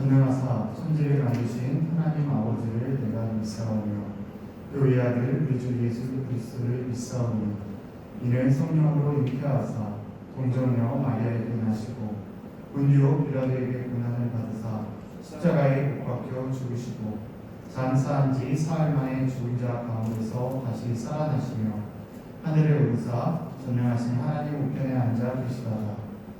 전능하사 천지를 만드신 하나님 아버지를 내가 믿사오며 그 외아들 우리 주 예수 그리스도를 믿사오니 이는 성령으로 잉태하사 동정녀 마리아에게 나시고 본디오 빌라도에게 고난을 받으사 십자가에 못 박혀 죽으시고 장사한 지 사흘 만에 죽은 자 가운데서 다시 살아나시며 하늘에 오르사 전능하신 하나님 우편에 앉아 계시다가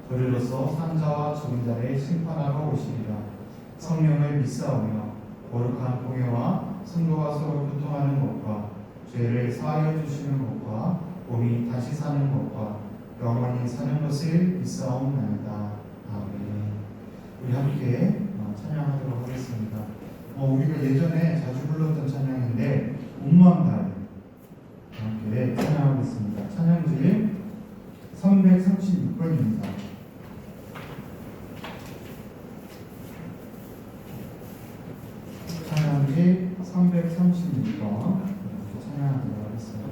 저리로서 산자와 죽은 자를 심판하러 오시리라. 성령을 믿사오며 거룩한 공예와 성도가 서로 교통하는 것과 죄를 사하여 주시는 것과 몸이 다시 사는 것과 영원히 사는 것을 믿사옵나이다. 아멘. 우리 함께 찬양하도록 하겠습니다. 우리가 예전에 자주 불렀던 찬양인데 온마음 다해 함께 찬양하겠습니다. 찬양지 336번입니다. 찬양지 336번 찬양하도록 하겠습니다.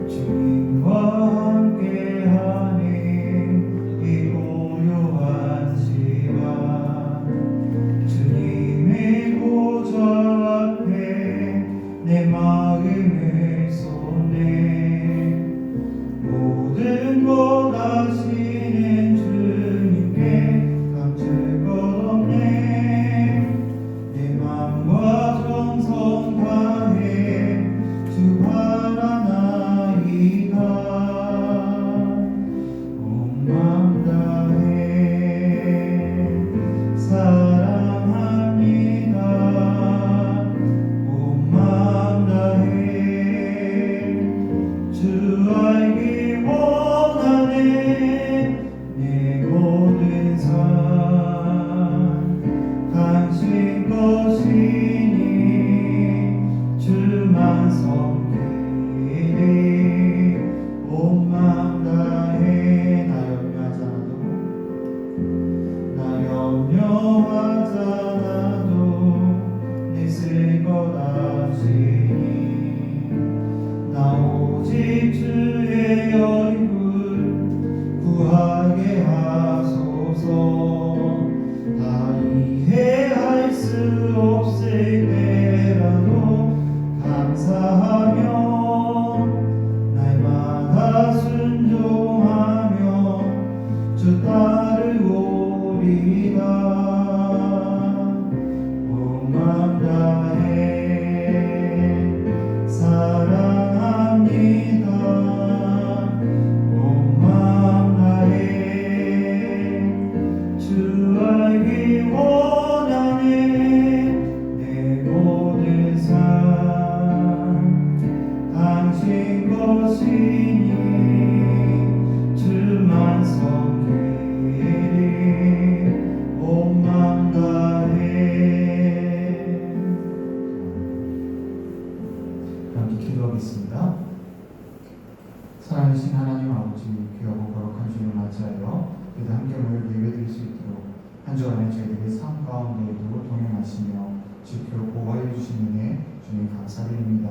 주님과 함께하는 이 고요한 시간 주님의 보좌 앞에 내 마음을 쏟네 모든 것 아시는 주님께 감출 것 없네 내 마음과 정성 다해 주 바라나이다 온 마음 다해 사랑합니다 온 마음 다해 주 알기 원하네 내 모든 삶 당신 것이니 주만 섬기리 온 마음 다해 나 염려하지 않아도 내 쓸 것 아시니 나 오직 주의 얼굴 구하게 하소서 다 이해할 수 없을 때라도 감사하며 날마다 순종하며 주 따르오리다 온 마음 다해 사랑합니다 온 마음 다해 주 알기 원하네 내 모든 삶 당신 것이니 주만 섬기리 온 마음 다해 함께 기도하겠습니다. 사랑하신 하나님 아버지 귀하고 거룩한 주님 맞이하여 그래도 함께 모여 예배드릴 수 있도록 한 주간에 저희들의 삶 가운데에도 동행하시며 지켜 보호해 주신 은혜 주님 감사드립니다.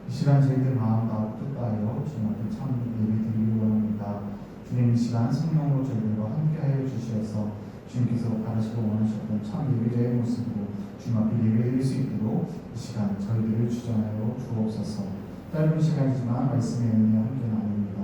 이 시간 저희들 마음과 뜻다하여 주님 앞에 참 예배드리기 원합니다. 주님 이 시간 성령으로 저희들과 함께하여 주시어서 주님께서 바라시고 원하셨던 참 예배자의 모습으로 주님 앞에 예배드릴 수 있도록 이 시간 저희들을 주장하여 주옵소서. 짧은 시간이지만 말씀의 은혜 함께 나눕니다.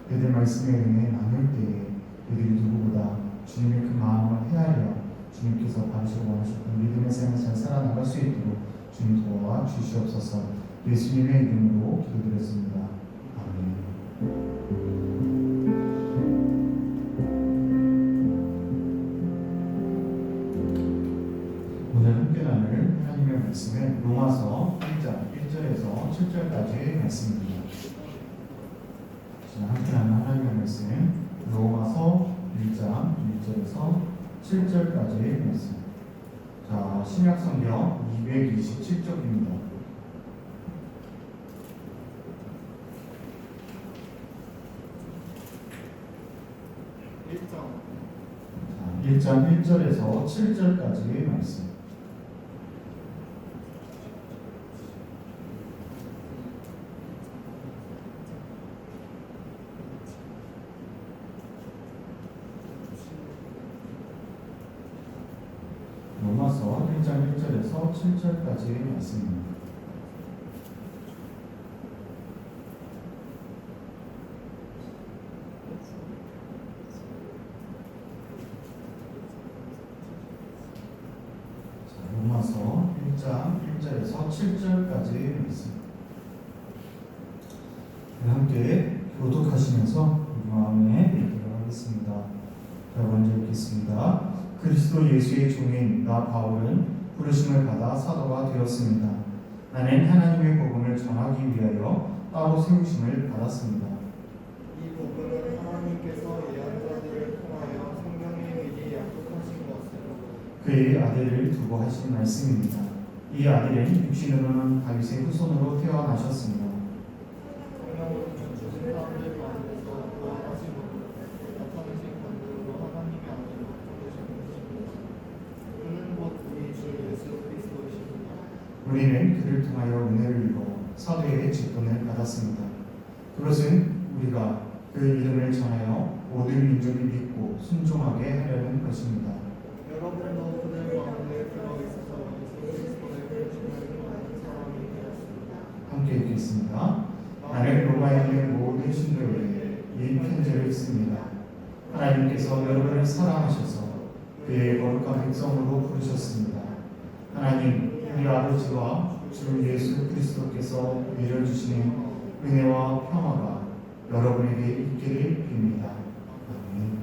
그들 말씀의 은혜 나눌 때에 그들이 누구보다 주님의 그 마음을 헤아려 주님께서 바라시고 원하셨던 믿음의 삶을 잘 살아나갈 수 있도록 주님 도와 주시옵소서. 예수님의 이름으로 기도드렸습니다. 아멘. 오늘 함께 나눌 하나님의 말씀은 로마서 1장 1절에서 7절까지의 말씀입니다. 함께 나눌 하나님의 말씀은 로마서 1장 1절에서 7절까지의 말씀. 자, 신약성경 227쪽입니다. 1장 1절에서 7절까지의 말씀. 6절에서 7절까지의 말씀입니다. 로마서 1장 1절에서 7절까지의 말씀. 함께 교독하시면서 마음에 들어가겠습니다. 자, 먼저 읽겠습니다. 그리스도 예수의 종인 나 바울은 부르심을 받아 사도가 되었습니다. 나는 하나님의 복음을 전하기 위하여 따로 세우심을 받았습니다. 이 복음은 하나님께서 예언자들을 통하여 성경에 미리 약속하신 것으로 그의 아들을 두고 하신 말씀입니다. 이 아들은 육신으로는 다윗의 후손으로 태어나셨습니다. 성령으로 죽은 사람들 가운데서 부활하심으로 나타내신 권능으로 하나님의 아들로 부르신 것입니다. 그는 곧 우리 주 예수 그리스도이십니다. 우리는 그를 통하여 은혜를 입어 사도의 직분을 받았습니다. 그것은 우리가 그 이름을 전하여 모든 민족이 믿고 순종하게 하려는 것입니다. 여러분도 그들 가운데 들어있어서 예수 그리스도의 부르심을 받은 사람이 되었습니다. 함께 읽겠습니다. 나는 로마에 있는 모든 신도에게 이 편지를 씁니다. 하나님께서 여러분을 사랑하셔서 그의 거룩한 백성으로 부르셨습니다. 하나님, 우리 아버지와 주 예수 그리스도께서 내려주시는 은혜와 평화가 여러분에게 있기를 빕니다. 아멘.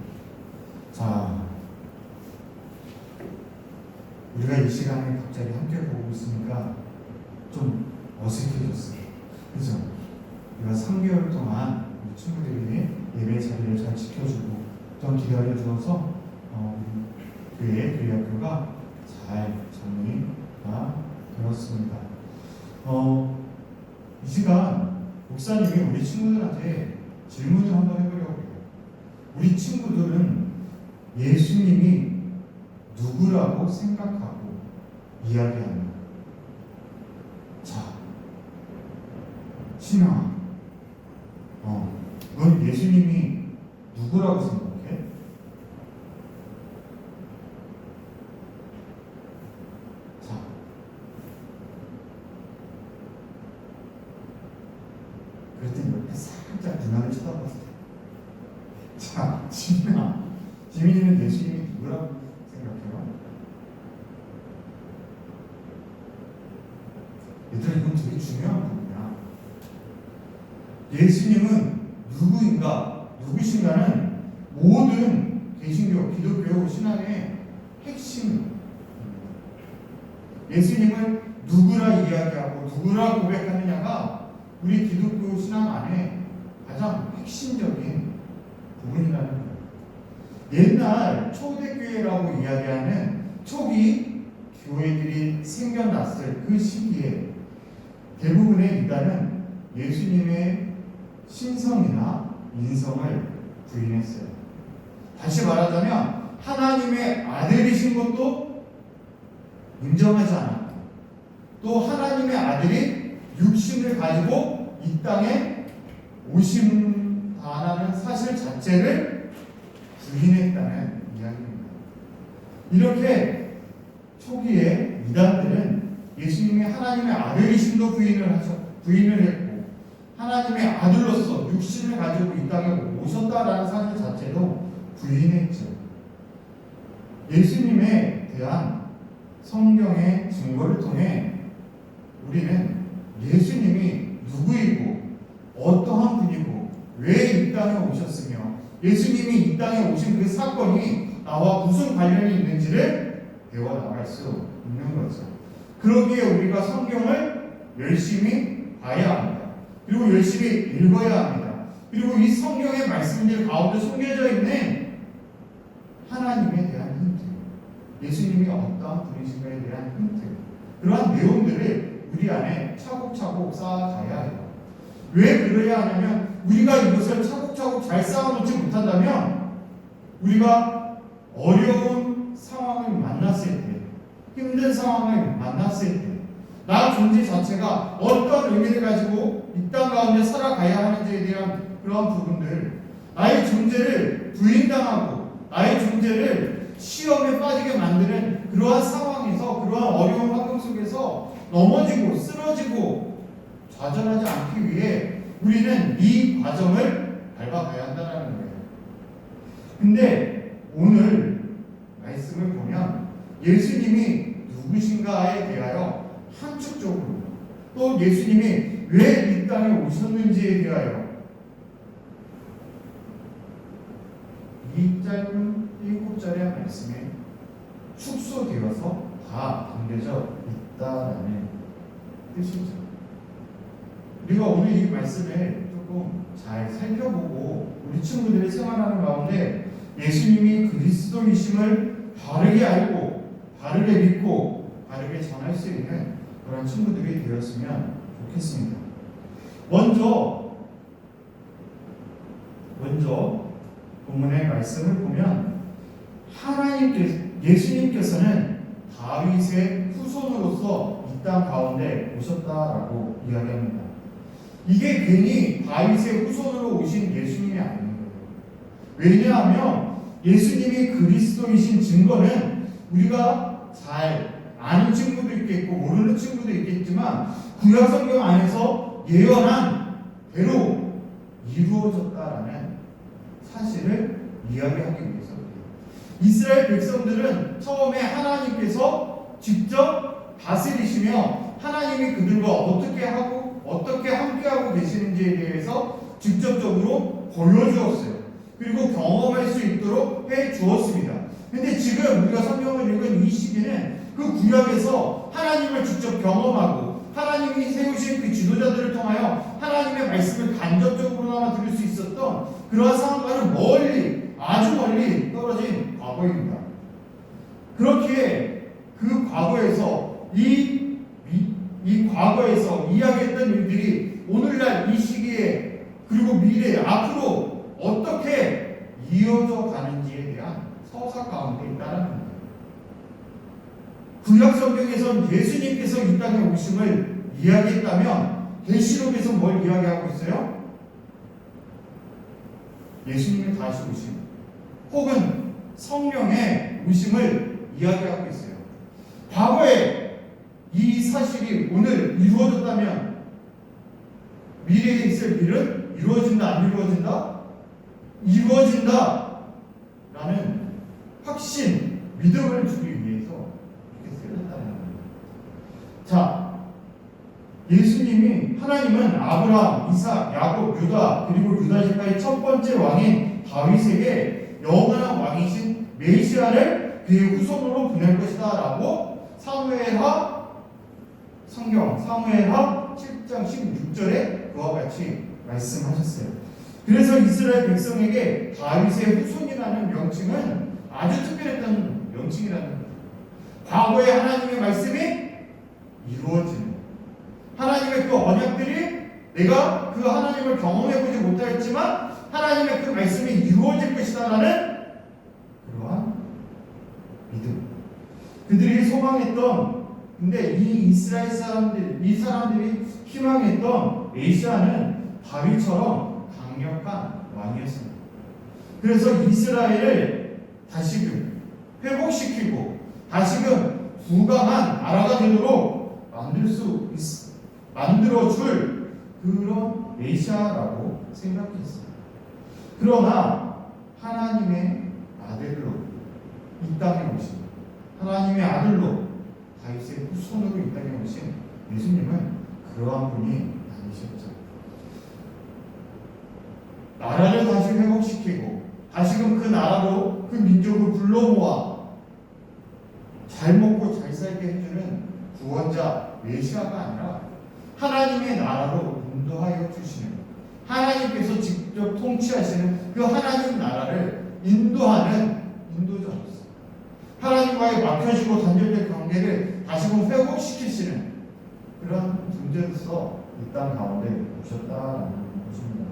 자, 우리가 이 시간에 갑자기 함께 보고 있으니까 좀 어색해졌어요. 그죠? 우리가 3개월 동안 우리 친구들이 예배 자리를 잘 지켜주고 좀 기다려주어서 교회 학교가 잘 정리가 되었습니다. 이 시간 목사님이 우리 친구들한테 질문을 한번 해보려고 해요. 우리 친구들은 예수님이 누구라고 생각하고 이야기합니다. 자, 신아, 넌 예수님이 누구라고 생각해? 자, 그랬더니 옆에 살짝 누나를 쳐다봤을 때, 자, 지민아, 지민이는 예수님이 누구라고 생각해요? 얘들아, 이건 되게 중요한 부분이야. 예수님은 누구신가는 모든 개신교, 기독교 신앙의 핵심입니다. 예수님을 누구라 이야기하고 누구라 고백하느냐가 우리 기독교 신앙 안에 가장 핵심적인 부분이라는 거예요. 옛날 초대교회라고 이야기하는 초기 교회들이 생겨났을 그 시기에 대부분의 이단은 예수님의 신성이나 인성을 부인했어요. 다시 말하자면 하나님의 아들이신 것도 인정하지 않았고, 또 하나님의 아들이 육신을 가지고 이 땅에 오신다는 사실 자체를 부인했다는 이야기입니다. 이렇게 초기에 이단들은 예수님이 하나님의 아들이심도 부인을 했고, 하나님의 아들로서 육신을 가지고 이 땅에 오셨다라는 사실 자체도 부인했죠. 예수님에 대한 성경의 증거를 통해 우리는 예수님이 누구이고 어떠한 분이고 왜 이 땅에 오셨으며 예수님이 이 땅에 오신 그 사건이 나와 무슨 관련이 있는지를 배워나갈 수 있는 거죠. 그러기에 우리가 성경을 열심히 봐야 합니다. 그리고 열심히 읽어야 합니다. 그리고 이 성경의 말씀들 가운데 숨겨져 있는 하나님에 대한 힌트, 예수님이 어떠한 분이신가에 대한 힌트, 그러한 내용들을 우리 안에 차곡차곡 쌓아가야 해요. 왜 그래야 하냐면 우리가 이것을 차곡차곡 잘 쌓아놓지 못한다면 우리가 어려운 상황을 만났을 때, 힘든 상황을 만났을 때 나 존재 자체가 어떤 의미를 가지고 이 땅 가운데 살아가야 하는지에 대한 그러한 부분들, 나의 존재를 부인당하고 나의 존재를 시험에 빠지게 만드는 그러한 상황에서, 그러한 어려운 환경 속에서 넘어지고 쓰러지고 좌절하지 않기 위해 우리는 이 과정을 밟아가야 한다는 거예요. 근데 오늘 말씀을 보면 예수님이 누구신가에 대하여 한축적으로 또 예수님이 왜 이 땅에 오셨는지에 대하여 이 짧은 7절의 말씀에 축소되어서 다 담겨져 있다라는 뜻이죠. 우리가 오늘 이 말씀을 조금 잘 살펴보고 우리 친구들이 생활하는 가운데 예수님이 그리스도이심을 바르게 알고 바르게 믿고 바르게 전할 수 있는 그런 친구들이 되었으면 좋겠습니다. 먼저 본문의 말씀을 보면 예수님께서는 다윗의 후손으로서 이 땅 가운데 오셨다라고 이야기합니다. 이게 괜히 다윗의 후손으로 오신 예수님이 아닌 거예요. 왜냐하면 예수님이 그리스도이신 증거는 우리가 잘 아는 친구도 있겠고 모르는 친구도 있겠지만 구약 성경 안에서 예언한 대로 이루어졌다라는 사실을 이야기하기 위해서 이스라엘 백성들은 처음에 하나님께서 직접 다스리시며 하나님이 그들과 어떻게 하고 어떻게 함께하고 계시는지에 대해서 직접적으로 보여주었어요. 그리고 경험할 수 있도록 해 주었습니다. 근데 지금 우리가 성경을 읽은 이 시기는 그 구약에서 하나님을 직접 경험하고 하나님이 세우신 그 지도자들을 통하여 하나님의 말씀을 간접적으로나마 들을 수 있었던 그러한 상황과는 멀리 아주 멀리 떨어진 과거입니다. 그렇기에 그 과거에서 이 과거에서 이야기했던 일들이 오늘날 이 시기에 그리고 미래 앞으로 어떻게 이어져 가는지에 대한 서사 가운데 있다는 겁니다. 구약 성경에선 예수님께서 이 땅에 오심을 이야기했다면 계시록에서 뭘 이야기하고 있어요? 예수님이 다시 오심 혹은 성령의 오심을 이야기하고 있어요. 과거에 이 사실이 오늘 이루어졌다면 미래에 있을 일은 이루어진다 안 이루어진다? 이루어진다 라는 확신, 믿음을 주기 위해서 이렇게 쓰였다는 겁니다. 자, 예수님이 하나님은 아브라함, 이삭, 야곱, 유다 그리고 유다 지파의 첫 번째 왕인 다윗에게 영원한 왕이신 메시아를 그의 후손으로 보낼 것이다 라고 사무엘하 7장 16절에 그와 같이 말씀하셨어요. 그래서 이스라엘 백성에게 다윗의 후손이라는 명칭은 아주 특별했던 명칭이라는 거예요. 과거에 하나님의 말씀이 이루어지는 하나님의 그 언약들이 내가 그 하나님을 경험해보지 못하였지만 하나님의 그 말씀이 이루어질 것이다라는 그러한 믿음. 그들이 소망했던 근데 이 이스라엘 사람들, 이 사람들이 희망했던 메시아는 다윗처럼 강력한 왕이었습니다. 그래서 이스라엘을 다시금 회복시키고 다시금 부강한 나라가 되도록 만들어줄 그런 메시아라고 생각했어요. 그러나 하나님의 아들로 이 땅에 오신 하나님의 아들로 다윗의 후손으로 이 땅에 오신 예수님은 그러한 분이 아니셨죠. 나라를 다시 회복시키고 다시금 그 나라로 그 민족을 불러 모아 잘 먹고 잘 살게 해주는 구원자 메시아가 아니라 하나님의 나라로 인도하여 주시는 하나님께서 직접 통치하시는 그 하나님 나라를 인도하는 인도자로서 하나님과의 막혀지고 단절된 관계를 다시금 회복시키시는 그런 존재로서 이 땅 가운데 오셨다라는 것입니다.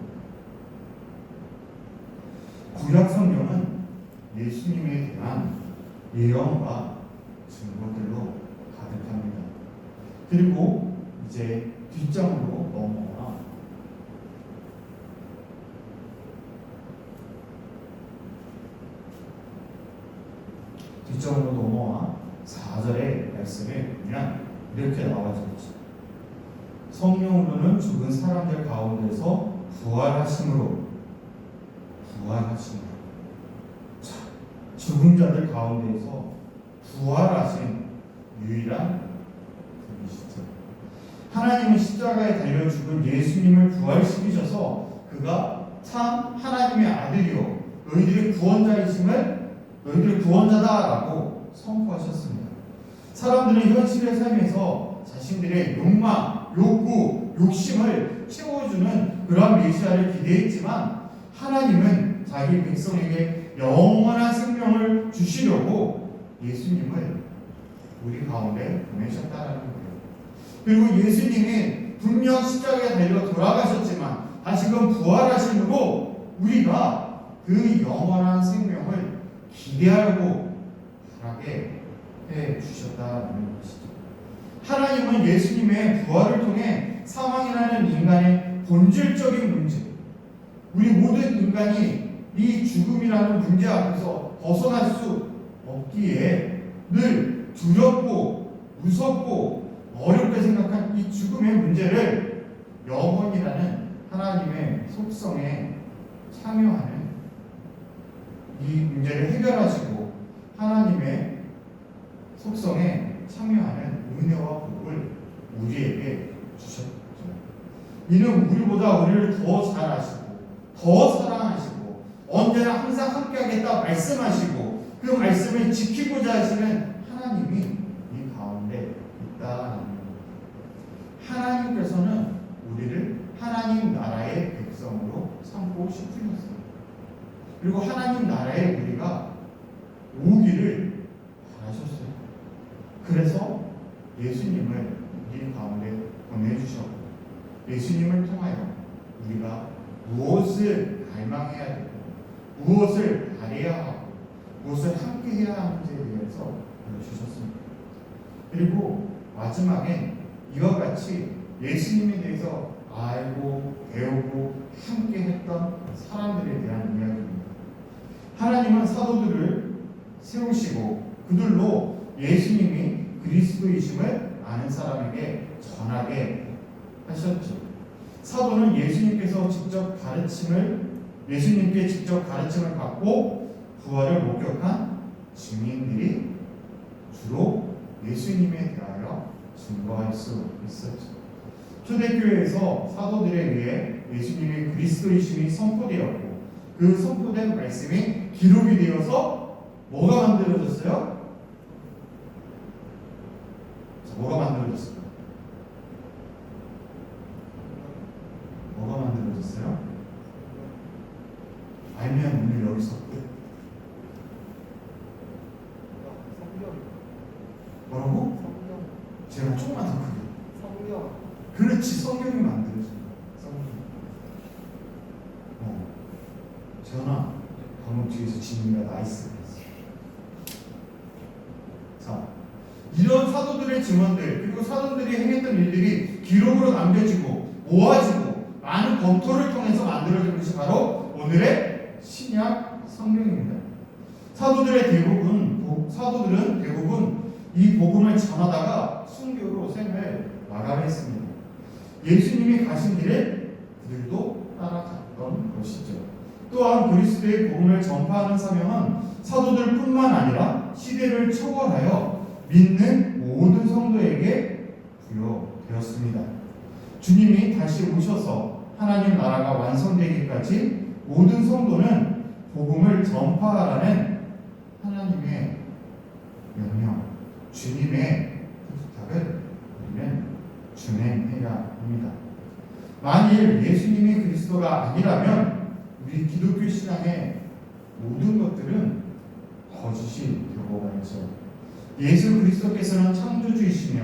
구약 성경은 예수님에 대한 예언과 증거들로 가득합니다. 그리고 이제 뒷장으로 넘어가 뒷장으로 넘어와 4절의 말씀을 보면 이렇게 나와졌지. 성령으로는 죽은 사람들 가운데서 부활하심으로. 자, 죽은 자들 가운데서 부활하신 유일한 분이시죠. 하나님은 십자가에 달려 죽은 예수님을 부활시키셔서 그가 참 하나님의 아들이요 너희들의 구원자다라고 선포하셨습니다. 사람들은 현실의 삶에서 자신들의 욕망, 욕구, 욕심을 채워주는 그런 메시아를 기대했지만 하나님은 자기 백성에게 영원한 생명을 주시려고 예수님을 우리 가운데 보내셨다는 거예요. 그리고 예수님이 분명 십자가에 달려 돌아가셨지만 다시금 부활하심으로 우리가 그 영원한 생명을 기대하고 바라게 해 주셨다는 것이죠. 하나님은 예수님의 부활을 통해 사망이라는 인간의 본질적인 문제, 우리 모든 인간이 이 죽음이라는 문제 앞에서 벗어날 수 없기에 늘 두렵고 무섭고 어렵게 생각한 이 죽음의 문제를 영혼이라는 하나님의 속성에 참여하는 이 문제를 해결하시고 하나님의 속성에 참여하는 은혜와 복을 우리에게 주셨죠. 이는 우리보다 우리를 더 잘 아시고 더 사랑하시고 언제나 항상 함께하겠다 말씀하시고 그 말씀을 지키고자 하시는 하나님이 이 가운데 있다는 겁니다. 하나님께서는 우리를 하나님 나라의 백성으로 삼고 싶으셨어요. 그리고 하나님 나라에 우리가 오기를 바라셨어요. 그래서 예수님을 우리 가운데 보내주셨고 예수님을 통하여 우리가 무엇을 갈망해야 되고 무엇을 바라야 하고 무엇을 함께 해야 하는지에 대해서 보여주셨습니다. 그리고 마지막에 이와 같이 예수님에 대해서 알고 배우고 함께 했던 사람들에 대한 이야기입니다. 하나님은 사도들을 세우시고 그들로 예수님이 그리스도이심을 아는 사람에게 전하게 하셨죠. 사도는 예수님께 직접 가르침을 받고 부활을 목격한 증인들이 주로 예수님에 대하여 증거할 수 있었죠. 초대교회에서 사도들에 의해 예수님의 그리스도이심이 선포되었고 그 선포된 말씀이 기록이 되어서 뭐가 만들어졌어요? 뭐가 만들어졌어요? 뭐가 만들어졌어요? 알면 오늘 여기서 끝. 뭐라고? 제가 조금만 더 크게. 성경. 그렇지, 성경이 만들어진 거야. 성경. 재현아, 방금 뒤에서 지민이가 나이스 했어. 자, 이런 사도들의 증언들 그리고 사도들이 행했던 일들이 기록으로 남겨지고 모아지고 많은 검토를 통해서 만들어진 것이 바로 오늘의 신약 성경입니다. 사도들은 대부분 이 복음을 전하다가 순교로 생을 마감했습니다. 예수님이 가신 길을 그들도 따라갔던 것이죠. 또한 그리스도의 복음을 전파하는 사명은 사도들뿐만 아니라 시대를 초월하여 믿는 모든 성도에게 부여되었습니다. 주님이 다시 오셔서 하나님 나라가 완성되기까지 모든 성도는 복음을 전파하라는 하나님의 명령, 주님의 부탁을 우리는 준행해야 합니다. 만일 예수님이 그리스도가 아니라면 우리 기독교 신앙의 모든 것들은 거짓이 되고 말죠. 예수 그리스도께서는 창조주이시며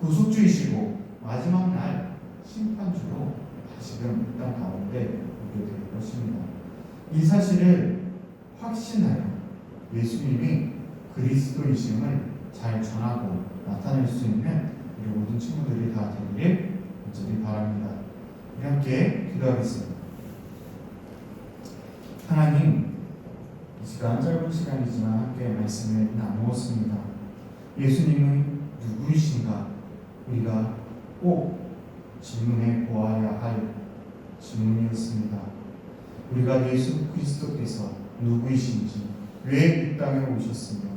구속주이시고 마지막 날 심판주로 다시금 이 땅 가운데 오게 될 것입니다. 이 사실을 확신하여 예수님이 그리스도이심을 잘 전하고 나타낼 수 있는 우리 모든 친구들이 다 되기를 간절히 바랍니다. 우리 함께 기도하겠습니다. 하나님, 이 시간 짧은 시간이지만 함께 말씀을 나누었습니다. 예수님은 누구이신가? 우리가 꼭 질문해 보아야 할 질문이었습니다. 우리가 예수 그리스도께서 누구이신지, 왜 이 땅에 오셨으며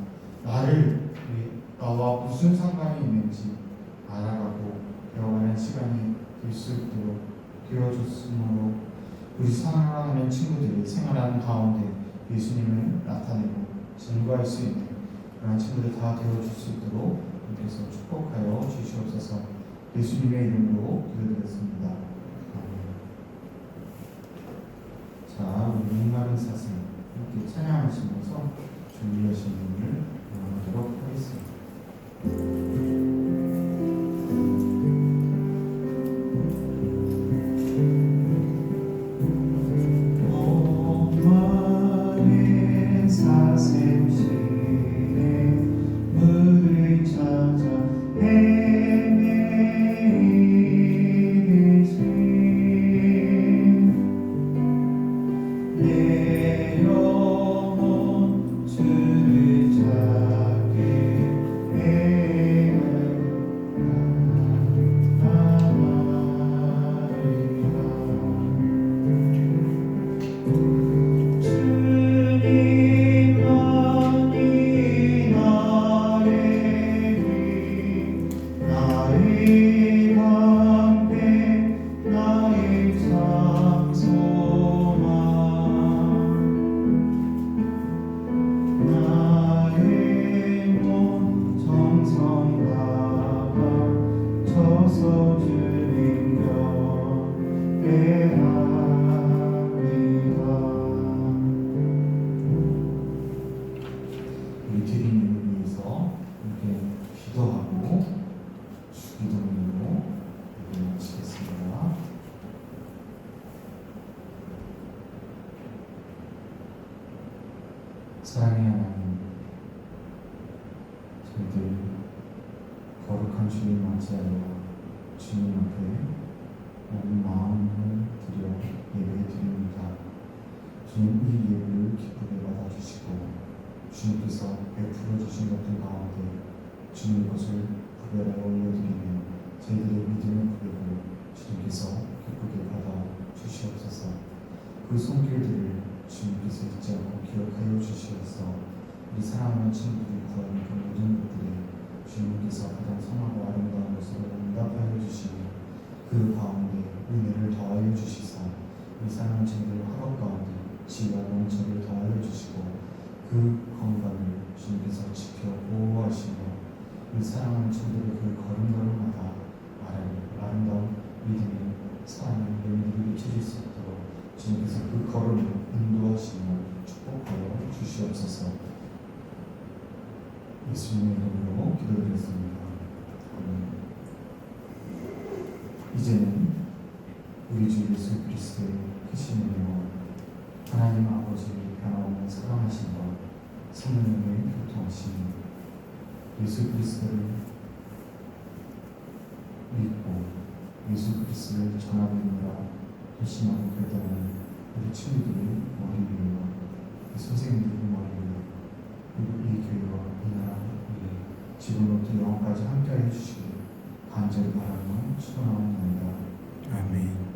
나와 무슨 상관이 있는지 알아가고 배워가는 시간이 될 수 있도록 되어줬으므로 우리 사랑하는 친구들이 생활하는 가운데 예수님을 나타내고 증거할 수 있는 그런 친구들 다 되어줄 수 있도록 그래서 축복하여 주시옵소서. 예수님의 이름으로 기도드렸습니다. 아멘. 자, 우리 목마른 사슴 함께 찬양하시면서 준비하신 분을 나누도록 하겠습니다. 목마른 사슴 시내 물을 찾아 내 영혼 주를 찾게 주님만이 나의 방패 나의 장소만 나의 몸 정성 다가 쳐서 주님 곁에 합니다. 우리 주님을 위해서 이렇게 기도하고 주기도문으로 마치겠습니다. 사랑의 하나님, 저희들 거룩한 주님 맞이하여 주님 앞에 온 마음을 드려 예배 드립니다. 주님 이 예배를 기쁘게 받아주시고 주님께서 베풀어 주신 것들 가운데 주님 것을 구별하여 올려드리며 저희들의 믿음의 고백을 주님께서 기쁘게 받아주시옵소서. 그 손길들을 주님께서 잊지 않고 기억하여 주시옵소서. 우리 사랑하는 친구들이 구하는 그 모든 것들에 주님께서 가장 선하고 아름다운 것으로 응답하여 주시며 그 가운데 은혜를 더하여 주시사 우리 사랑하는 친구들 학업 가운데 지혜와 명철을 더하여 주시고 그 건강을 주님께서 지켜 보호하시며 우리 사랑하는 친구들의 그 걸음걸음마다 아름다운 믿음의 사랑의 열매를 비춰질 수 있도록 주님께서 그 걸음을 인도하시며 축복하여 주시옵소서. 예수님의 이름으로 기도드렸습니다. 아멘. 이제는 우리 주 예수 그리스도의 크신 은혜와 하나님 아버지의 변함없는 사랑하심과 성령님의 교통하심, 예수 그리스도를 믿고 예수 그리스도를 전하느니라 결심하고 결단하는 우리 친구들의 머리 위와 선생님들의 머리 위와 그리고 이 교회와 이 나라 위에 지금부터 영원까지 함께하여 주시길 간절히 바라며 축원하옵나이다. 아멘.